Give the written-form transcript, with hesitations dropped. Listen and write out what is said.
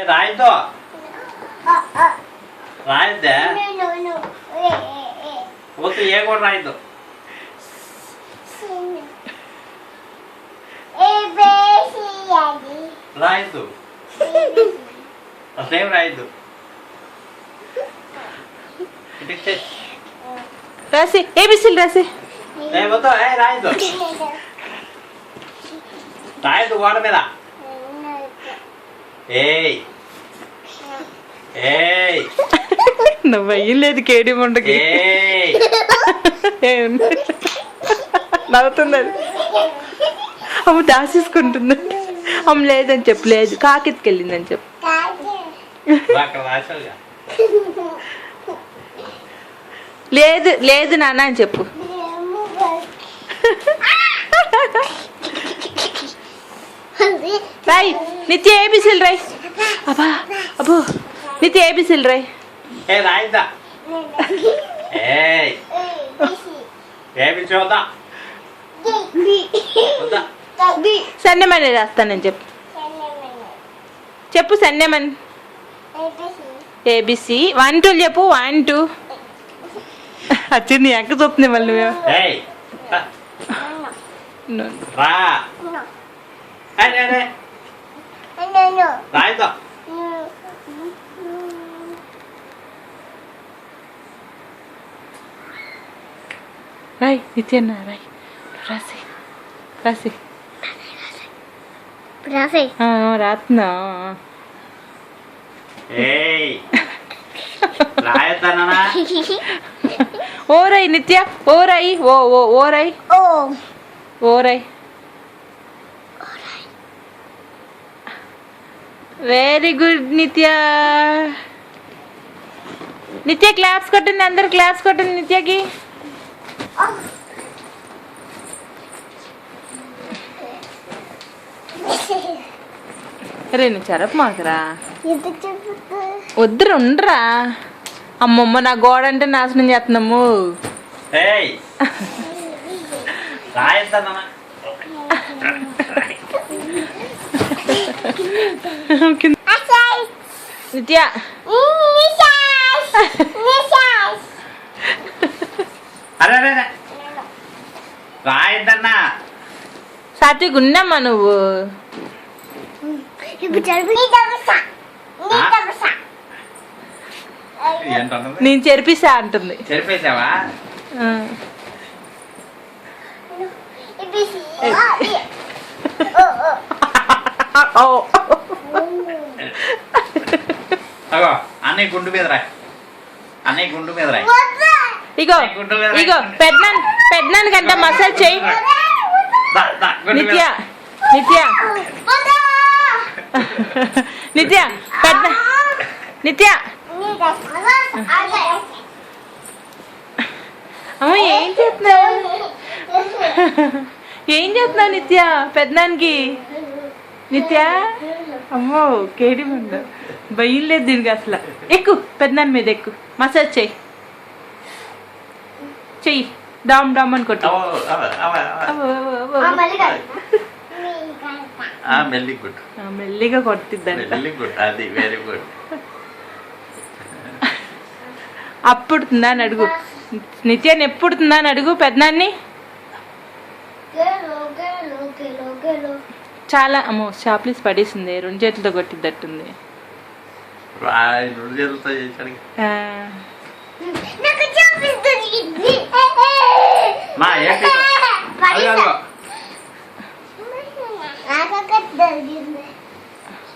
రాయితో రాయిద్దే వద్దు ఏ కూడా రాయిద్దు రాయిద్దు అసలేం రాయిద్దు రాసి ఏబిసిలు రాసి వద్దు రాయిద్దు రాయిద్దు గోడ మీద ఏయ్ ఏయ్ నువ్వు అయ్యలేదు కేడి ముండకి నవ్వుతుంది అది. అమ్మ దాసేసుకుంటుంది. అమ్మ లేదని చెప్పు, లేదు కాకెత్తుకెళ్ళిందని చెప్పు. లేదు లేదు నాన్న అని చెప్పు. రాయ్ నిత్య ఏబిసిల్ రాయ్. అబ్బా అబ్బో నిత్య ఏబిసిల్ రాయ్. రాయిద్దా సన్నమని రాస్తానని చెప్పు. చెప్పు సన్నమని. ఏబిసి 1 2 చెప్పు. 1 2 వచ్చింది ఎక్క చూస్తుంది మళ్ళీ. రాయిద్దా రాయ్ నిత్యన్న రాయ్. రాసి రాసి రాత్నా. ఓరై నిత్య ఓరై ఓ ఓ ఓరై ఓరై. వెరీ గుడ్ నిత్య. నిత్య క్లాప్స్ కొట్టండి, అందరు క్లాప్స్ కొట్టండి నిత్యకి. రే నువ్వు చెరపు మాకురా, వద్దురు ఉండరా. అమ్మమ్మ నా గోడ అంటే నాశనం చేస్తున్నాము. నిత్య రాయిద్దన్నా సాత్విక్ ఉన్నమ్మా నువ్వు. నేను చెరిపిస్తా అంటుంది. చెరిపేసావా? అన్నయ్య గుండు మీద రాయి, అన్నయ్య గుండు మీద రాయి. ఇగో ఇగో పెద్దనాన్న కంటే మసాజ్ చెయ్యి. నిత్య నిత్య నిత్య పెద్ద నిత్య. అమ్మ ఏం చేస్తున్నావు, ఏం చేస్తున్నావు నిత్య పెద్దనానికి? నిత్య అమ్మో కేడి ముందు భయం లేదు దీనికి అసలు. ఎక్కు పెద్దనాన్న మీద ఎక్కు, మసాజ్ చెయ్యి చెయ్యి. డామ్ డామ్ అని కొట్టు. మెల్లిగా కొట్టిద్దండి. అప్పుడుతుందా అని అడుగు. నిత్యాన్ని ఎప్పుడుతుందా అని అడుగు పెద్దనాన్ని. చాలా అమ్మో చాప్లీస్ పడేసింది, 2 చేతులతో కొట్టిద్దట్టుంది.